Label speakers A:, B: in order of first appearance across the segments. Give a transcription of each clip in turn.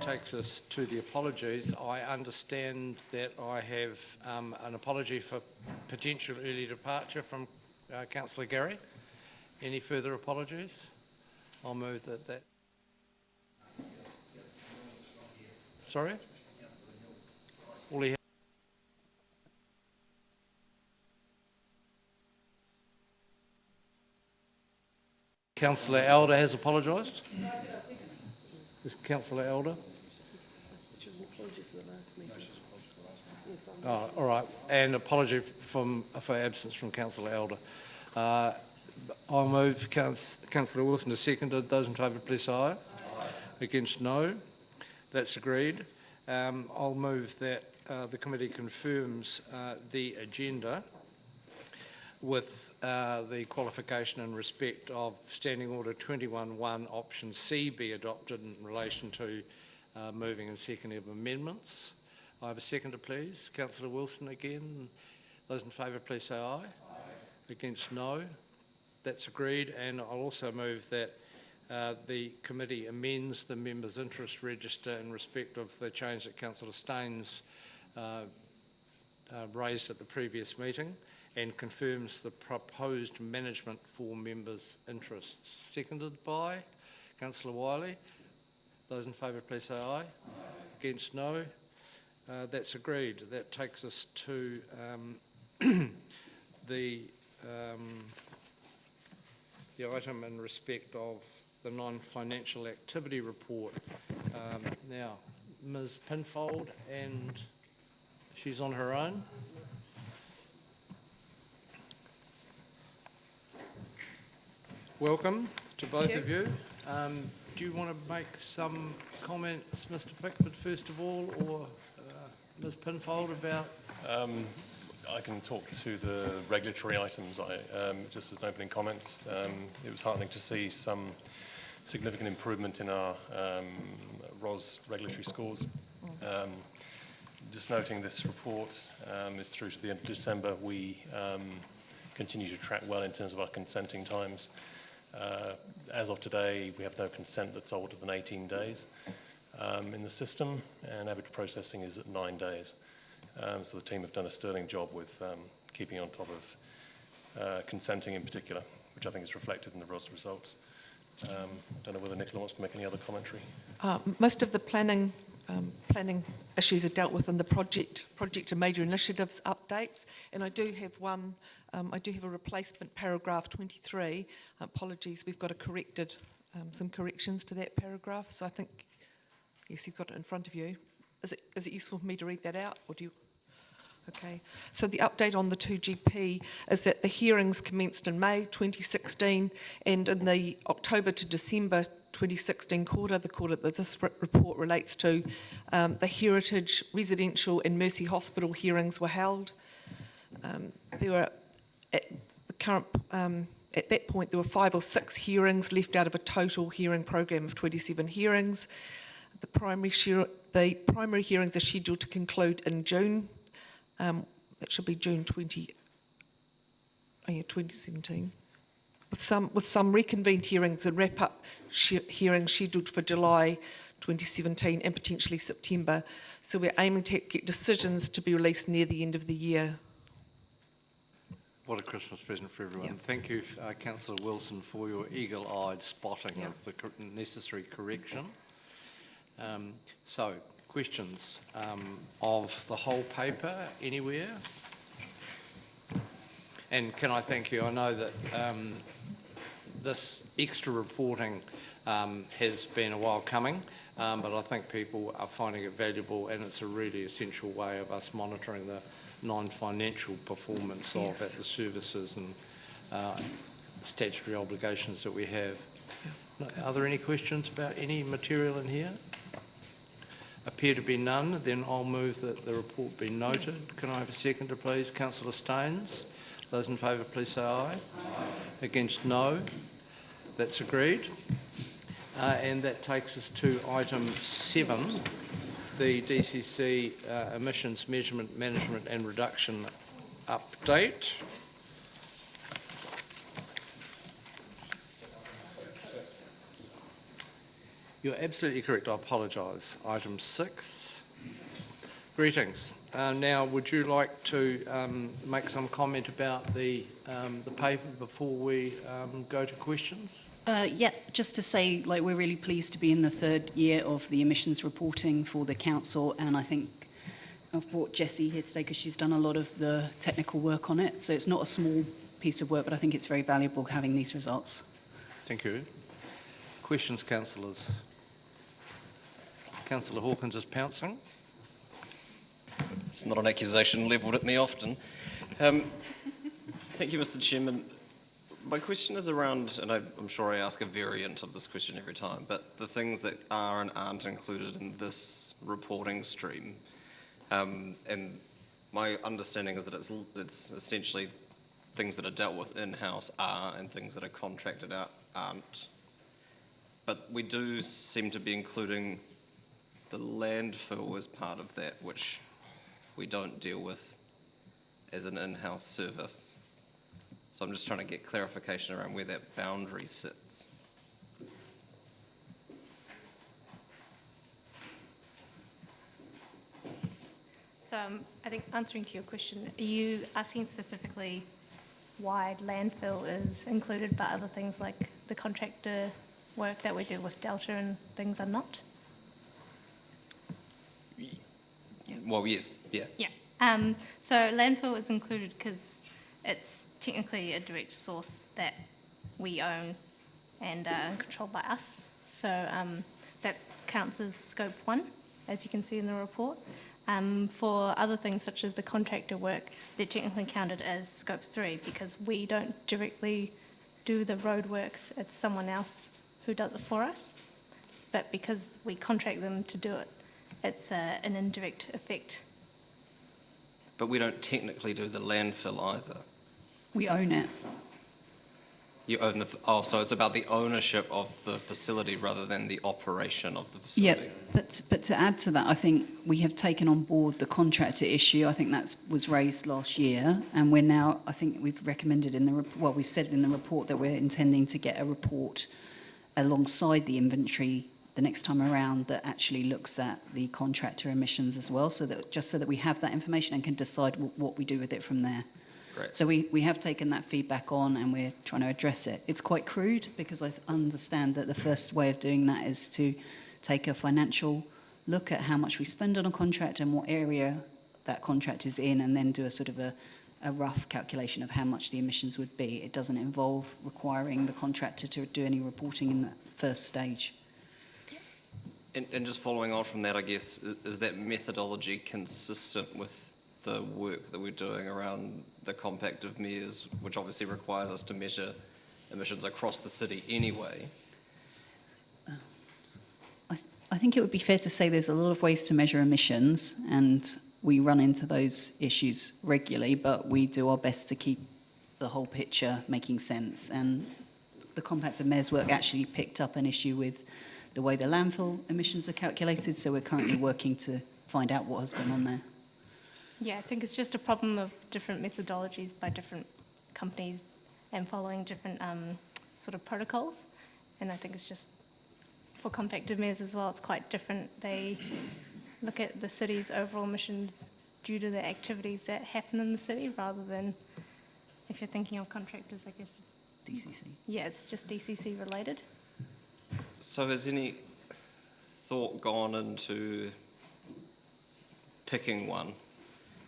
A: that takes us to the apologies. I understand that I have an apology for potential early departure from Councillor Gary. Any further apologies? I'll move that. Sorry? All he Councillor Elder has apologised. Is Councillor Elder? Oh, all right, and apology for absence from Councillor Elder. I'll move Councillor Wilson to seconded. Those in favour, please say aye. Aye. Against, no. That's agreed. I'll move that the committee confirms the agenda with the qualification in respect of Standing Order 21.1 option C be adopted in relation to moving and seconding of amendments. I have a seconder, please. Councillor Wilson again. Those in favour, please say aye. Aye. Against, no. That's agreed. And I'll also move that the committee amends the members' interest register in respect of the change that Councillor Staines raised at the previous meeting, and confirms the proposed management for members' interests. Seconded by Councillor Wiley. Those in favour, please say aye. Aye. Against, no. That's agreed. That takes us to the item in respect of the non-financial activity report. Now, Ms. Pinfold, and she's on her own. Welcome to both of you. Do you want to make some comments, Mr. Pickford, first of all, or Ms. Pinfold, about?
B: I can talk to the regulatory items just as an opening comments. It was heartening to see some significant improvement in our ROS regulatory scores. Just noting this report is through to the end of December. We continue to track well in terms of our consenting times. As of today, we have no consent that's older than 18 days in the system, and average processing is at 9 days. So the team have done a sterling job with keeping on top of consenting in particular, which I think is reflected in the ROS results. I don't know whether Nicola wants to make any other commentary.
C: Most of the planning issues are dealt with in the project and major initiatives updates, and I do have one. I do have a replacement paragraph 23. Apologies, we've got some corrections to that paragraph. So I think, yes, you've got it in front of you. Is it useful for me to read that out, or do you? Okay. So the update on the 2GP is that the hearings commenced in May 2016, and in the October to December 2016 quarter, the quarter that this report relates to, the Heritage, Residential and Mercy Hospital hearings were held. There were, at that point, there were 5 or 6 hearings left out of a total hearing program of 27 hearings. The primary hearings are scheduled to conclude in June. It should be June 2017. With some reconvened hearings and wrap-up hearings scheduled for July 2017 and potentially September. So we're aiming to get decisions to be released near the end of the year.
A: What a Christmas present for everyone.
C: Yep.
A: Thank you, Councillor Wilson, for your eagle-eyed spotting of the necessary correction. So, questions of the whole paper anywhere? And can I thank you? I know that this extra reporting has been a while coming, but I think people are finding it valuable, and it's a really essential way of us monitoring the non-financial performance of the services and statutory obligations that we have. Are there any questions about any material in here? Appear to be none. Then I'll move that the report be noted. Can I have a seconder, please? Councillor Staines. Those in favour, please say aye. Aye. Against, no. That's agreed. And that takes us to item 7, the DCC emissions measurement, management and reduction update. You're absolutely correct. I apologise. Item 6. Greetings. Now, would you like to make some comment about the paper before we go to questions?
D: Yeah, just to say, like, we're really pleased to be in the 3rd year of the emissions reporting for the council, and I think I've brought Jessie here today because she's done a lot of the technical work on it. So it's not a small piece of work, but I think it's very valuable having these results.
A: Thank you. Questions, councillors? Councillor Hawkins is pouncing.
E: It's not an accusation levelled at me often. Thank you, Mr. Chairman. My question is around, and I'm sure I ask a variant of this question every time, but the things that are and aren't included in this reporting stream. And my understanding is that it's essentially things that are dealt with in-house are and things that are contracted out aren't. But we do seem to be including the landfill as part of that, which we don't deal with as an in-house service. So I'm just trying to get clarification around where that boundary sits.
F: So I think answering to your question, are you asking specifically why landfill is included but other things like the contractor work that we do with Delta and things are not?
E: Well, yes, yeah.
F: Yeah. So landfill is included because it's technically a direct source that we own and controlled by us. So that counts as scope 1, as you can see in the report. For other things such as the contractor work, they're technically counted as scope 3 because we don't directly do the roadworks. It's someone else who does it for us. But because we contract them to do it, it's an indirect effect.
E: But we don't technically do the landfill either.
D: We own it.
E: You own so it's about the ownership of the facility rather than the operation of the
D: Yeah,
E: facility.
D: but to add to that, I think we have taken on board the contractor issue. I think that was raised last year, and we're now, I think we've recommended we've said in the report that we're intending to get a report alongside the inventory the next time around that actually looks at the contractor emissions as well, so that we have that information and can decide what we do with it from there.
E: Great.
D: So we have taken that feedback on and we're trying to address it. It's quite crude because I understand that the first way of doing that is to take a financial look at how much we spend on a contract and what area that contract is in, and then do a sort of a rough calculation of how much the emissions would be. It doesn't involve requiring the contractor to do any reporting in that first stage.
E: And just following on from that, I guess, is that methodology consistent with the work that we're doing around the compact of mayors, which obviously requires us to measure emissions across the city anyway?
D: I think it would be fair to say there's a lot of ways to measure emissions, and we run into those issues regularly, but we do our best to keep the whole picture making sense. And the Compact of Mayors work actually picked up an issue with the way the landfill emissions are calculated, so we're currently working to find out what has gone on there.
F: Yeah, I think it's just a problem of different methodologies by different companies and following different sort of protocols. And I think it's just, for compacted mayors as well, it's quite different. They look at the city's overall emissions due to the activities that happen in the city, rather than, if you're thinking of contractors, I guess it's...
D: DCC.
F: Yeah, it's just DCC related.
E: So has any thought gone into picking one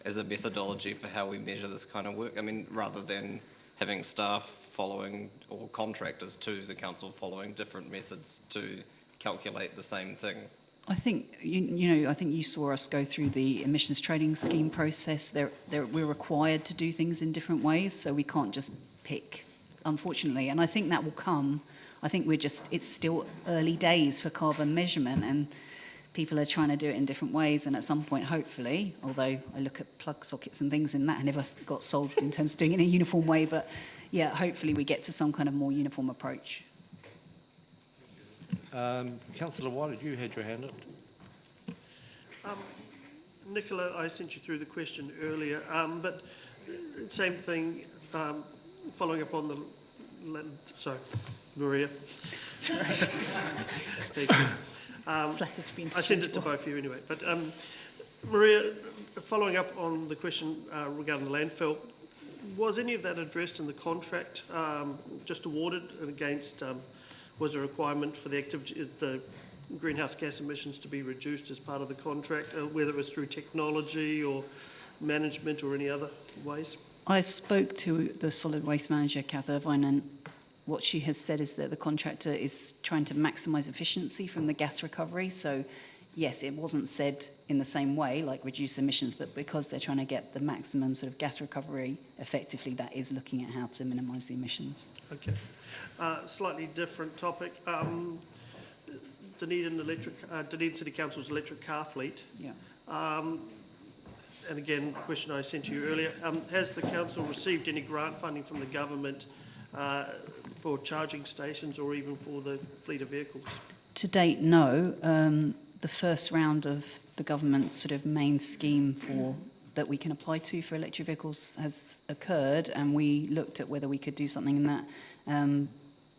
E: as a methodology for how we measure this kind of work? I mean, rather than having staff following, or contractors to the council following different methods to calculate the same things.
D: I think I think you saw us go through the emissions trading scheme process. We're required to do things in different ways, so we can't just pick, unfortunately. And I think that will come. I think it's still early days for carbon measurement, and people are trying to do it in different ways. And at some point, hopefully, although I look at plug sockets and things and that never got solved in terms of doing it in a uniform way, but yeah, hopefully we get to some kind of more uniform approach.
A: Councillor White, you had your hand up.
G: Nicola, I sent you through the question earlier, but same thing, following up on the sorry, Maria.
D: Sorry,
G: Thank you.
D: flattered to be
G: I send it to
D: interchangeable.
G: both of you anyway. But Maria, following up on the question regarding the landfill, was any of that addressed in the contract just awarded and against, was a requirement for the activity, the greenhouse gas emissions to be reduced as part of the contract, whether it was through technology or management or any other ways?
D: I spoke to the solid waste manager, Kath Irvine, and what she has said is that the contractor is trying to maximise efficiency from the gas recovery. So, yes, it wasn't said in the same way, like reduce emissions, but because they're trying to get the maximum sort of gas recovery effectively, that is looking at how to minimise the emissions.
G: Okay. Slightly different topic. Dunedin City Council's electric car fleet.
D: Yeah.
G: And again, the question I sent to you earlier, has the council received any grant funding from the government for charging stations or even for the fleet of vehicles?
D: To date, no. The first round of the government's sort of main scheme for that we can apply to for electric vehicles has occurred, and we looked at whether we could do something in that,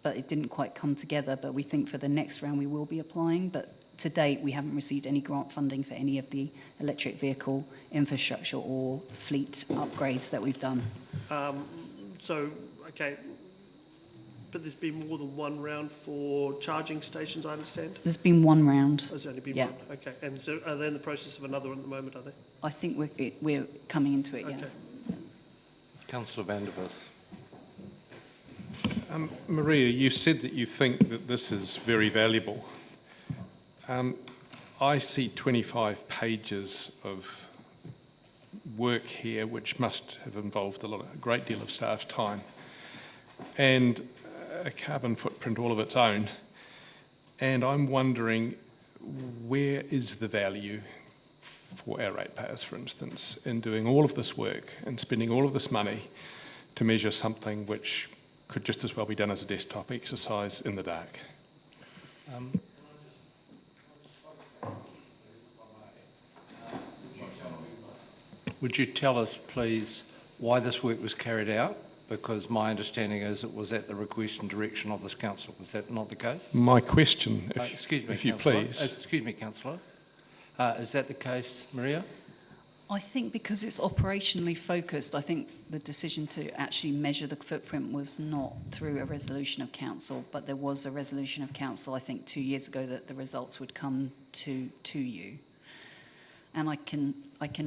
D: but it didn't quite come together. But we think for the next round we will be applying. But to date, we haven't received any grant funding for any of the electric vehicle infrastructure or fleet upgrades that we've done.
G: Okay. But there's been more than one round for charging stations, I understand?
D: There's been one round.
G: There's only been
D: Yeah.
G: one? Okay. And so are they in the process of another one at the moment, are they?
D: I think we're coming into it, yeah.
G: Okay.
A: Councillor van der Vos.
H: Maria, you said that you think that this is very valuable. I see 25 pages of work here, which must have involved a great deal of staff time, and a carbon footprint all of its own. And I'm wondering, where is the value for our ratepayers, for instance, in doing all of this work and spending all of this money to measure something which could just as well be done as a desktop exercise in the dark?
A: Would you tell us, please, why this work was carried out? Because my understanding is it was at the request and direction of this council. Was that not the case?
H: My question,
A: Excuse me,
H: if you
A: councillor.
H: please.
A: Excuse me, councillor. Is that the case, Maria?
D: I think because it's operationally focused, I think the decision to actually measure the footprint was not through a resolution of council, but there was a resolution of council, I think 2 years ago, that the results would come to you. And I can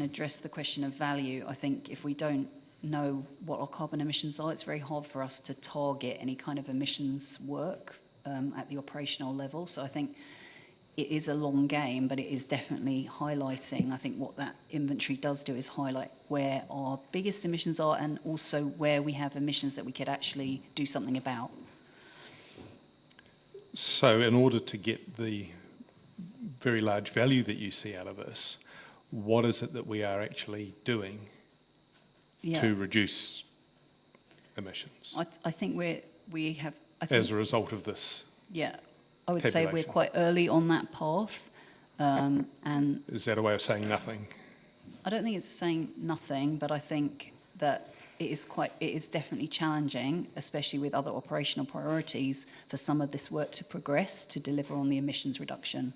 D: address the question of value. I think if we don't know what our carbon emissions are, it's very hard for us to target any kind of emissions work at the operational level. So I think it is a long game, but it is definitely highlighting. I think what that inventory does do is highlight where our biggest emissions are and also where we have emissions that we could actually do something about.
H: So in order to get the very large value that you see out of this, what is it that we are actually doing to reduce emissions
D: I think we have. I think,
H: as a result of this?
D: yeah, I would say we're
H: tabulation?
D: quite early on that path, and
H: Is that a way of saying nothing?
D: I don't think it's saying nothing, but I think that it is definitely challenging, especially with other operational priorities, for some of this work to progress to deliver on the emissions reduction,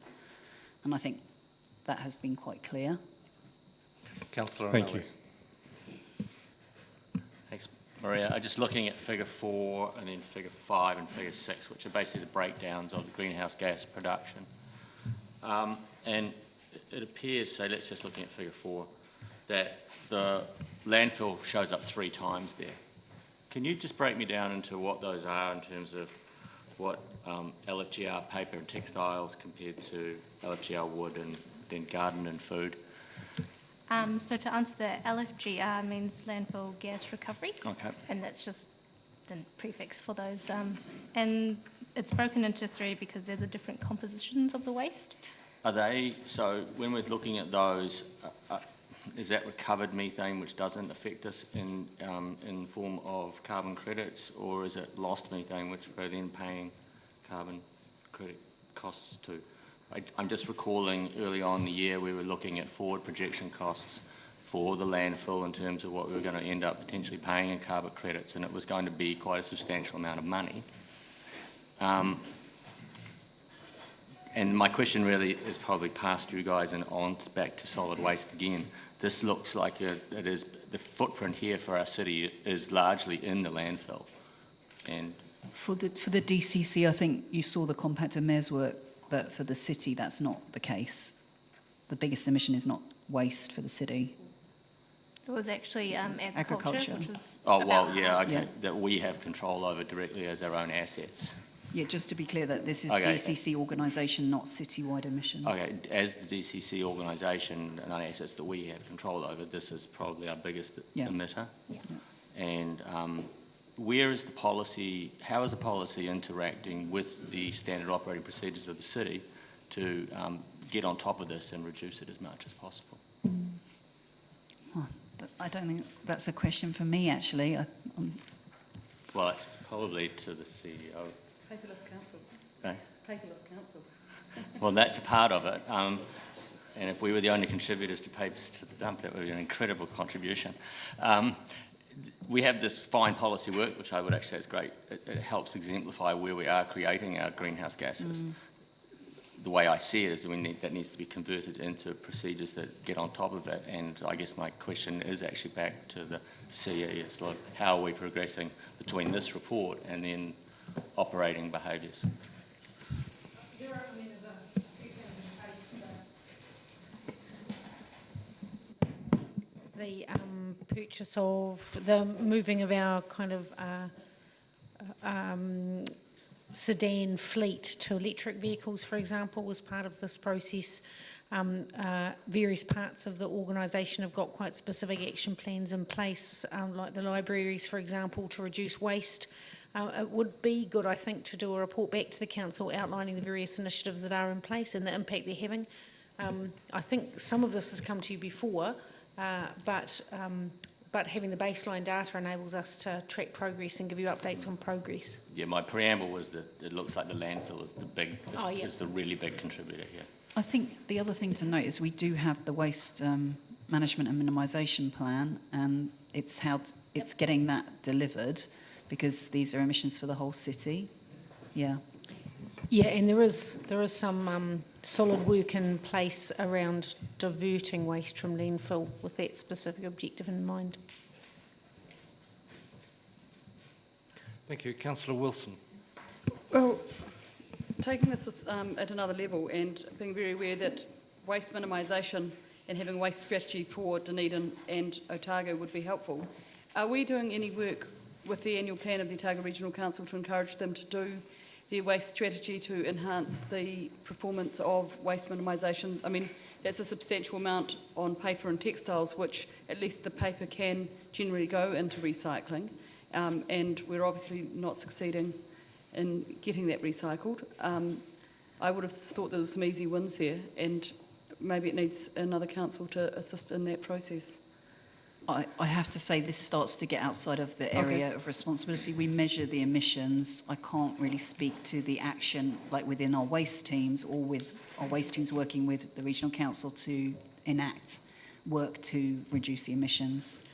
D: and I think that has been quite clear.
A: Councillor
H: Thank
A: O'Malley.
H: you.
I: Thanks, Maria. I'm just looking at figure 4 and then figure 5 and figure 6, which are basically the breakdowns of the greenhouse gas production. And it appears, so let's just looking at figure 4, that the landfill shows up 3 times there. Can you just break me down into what those are in terms of what LFGR paper and textiles compared to LFGR wood and then garden and food?
F: So to answer that, LFGR means landfill gas recovery.
I: Okay.
F: And that's just the prefix for those. And it's broken into 3 because they're the different compositions of the waste.
I: Are they, so when we're looking at those, is that recovered methane which doesn't affect us in form of carbon credits, or is it lost methane which we're then paying carbon credit costs to? I'm just recalling early on in the year we were looking at forward projection costs for the landfill in terms of what we were going to end up potentially paying in carbon credits, and it was going to be quite a substantial amount of money. And my question really is probably past you guys and on back to solid waste again. This looks like it is, the footprint here for our city is largely in the landfill. And
D: For the DCC, I think you saw the compactor mayor's work, that for the city, that's not the case. The biggest emission is not waste for the city.
F: It was actually agriculture, which was
I: oh, well,
F: about
I: yeah,
F: half.
I: okay,
D: Yeah.
I: that we have control over directly as our own assets.
D: Yeah, just to be clear that this is
I: Okay.
D: DCC organisation, not citywide emissions.
I: Okay, as the DCC organisation and our assets that we have control over, this is probably our biggest
D: Yeah.
I: emitter.
F: Yeah.
I: And where is the policy, how is the policy interacting with the standard operating procedures of the city to get on top of this and reduce it as much as possible?
D: Oh, I don't think that's a question for me, actually.
I: Well, it's probably to the CEO.
D: Paperless council.
I: Okay.
D: Paperless council.
I: Well, that's a part of it. And if we were the only contributors to papers to the dump, that would be an incredible contribution. We have this fine policy work, which I would actually say is great. It helps exemplify where we are creating our greenhouse gases. The way I see it is that needs to be converted into procedures that get on top of it. And I guess my question is actually back to the CE. It's like, how are we progressing between this report and then operating behaviours?
J: The purchase of the moving of our kind of sedan fleet to electric vehicles, for example, was part of this process. Various parts of the organisation have got quite specific action plans in place, like the libraries, for example, to reduce waste. It would be good, I think, to do a report back to the council outlining the various initiatives that are in place and the impact they're having. I think some of this has come to you before, but having the baseline data enables us to track progress and give you updates on progress.
I: Yeah, my preamble was that it looks like the landfill is is the really big contributor here.
D: I think the other thing to note is we do have the waste management and minimisation plan, and it's getting that delivered, because these are emissions for the whole city. Yeah.
J: Yeah, and there is some solid work in place around diverting waste from landfill with that specific objective in mind.
A: Thank you. Councillor Wilson.
K: Well, taking this at another level and being very aware that waste minimisation and having a waste strategy for Dunedin and Otago would be helpful, are we doing any work with the annual plan of the Otago Regional Council to encourage them to do their waste strategy to enhance the performance of waste minimisation? I mean, that's a substantial amount on paper and textiles, which at least the paper can generally go into recycling, and we're obviously not succeeding in getting that recycled. I would have thought there were some easy wins there, and maybe it needs another council to assist in that process.
D: I have to say this starts to get outside of the area of responsibility. We measure the emissions. I can't really speak to the action like within our waste teams or with our waste teams working with the regional council to enact work to reduce the emissions.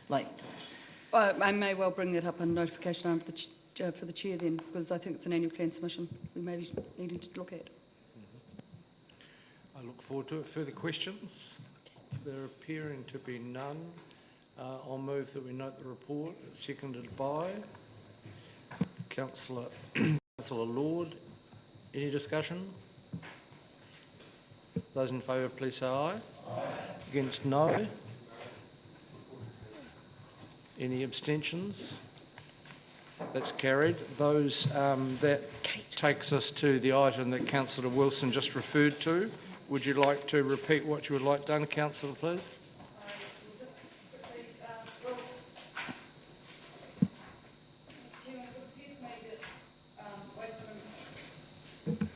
K: I may well bring that up in notification for the chair then, because I think it's an annual plan submission we may be needing to look at.
A: I look forward to it. Further questions? There appearing to be none. I'll move that we note the report. It's seconded by Councillor Lord. Any discussion? Those in favour, please say aye. Aye. Against, no. Any abstentions? That's carried. That takes us to the item that Councillor Wilson just referred to. Would you like to repeat what you would like done, Councillor, please?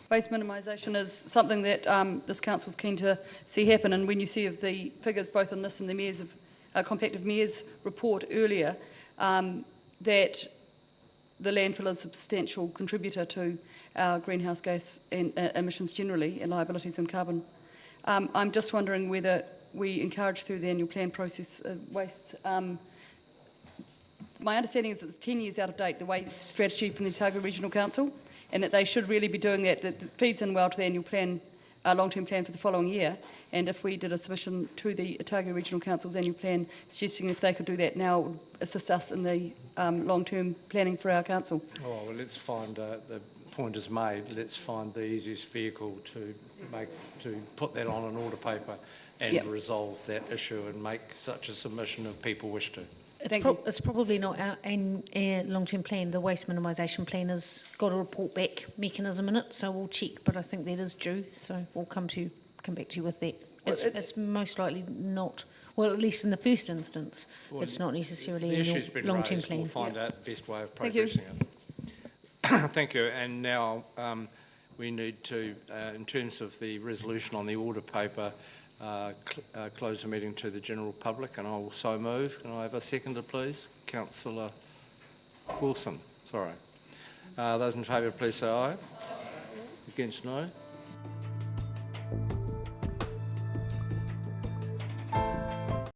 K: Waste minimisation is something that this council is keen to see happen, and when you see of the figures both in this and the Mayor's Compactive Mayor's report earlier, that the landfill is a substantial contributor to our greenhouse gas and, emissions generally, and liabilities and carbon. I'm just wondering whether we encourage through the annual plan process waste. My understanding is that it's 10 years out of date, the waste strategy from the Otago Regional Council, and that they should really be doing that. That feeds in well to the annual plan, long-term plan for the following year. And if we did a submission to the Otago Regional Council's annual plan, suggesting if they could do that now, it would assist us in the long-term planning for our council.
A: Oh, well, let's find, the point is made, let's find the easiest vehicle to put that on an order paper and
K: Yep.
A: resolve that issue and make such a submission if people wish to.
K: Thank you.
J: It's probably not our long-term plan. The waste minimisation plan has got a report back mechanism in it, so we'll check, but I think that is due, so we'll come back to you with that. It's most likely not, well, at least in the first instance,
A: Well,
J: it's not necessarily
A: The
J: a
A: issue's been
J: long-term
A: raised,
J: plan.
A: we'll find out the best way of
K: Thank you.
A: progressing it. Thank you, and now we need to, in terms of the resolution on the order paper, close the meeting to the general public, and I will so move. Can I have a seconder, please? Councillor Wilson, sorry. Those in favour, please say aye. Against, no.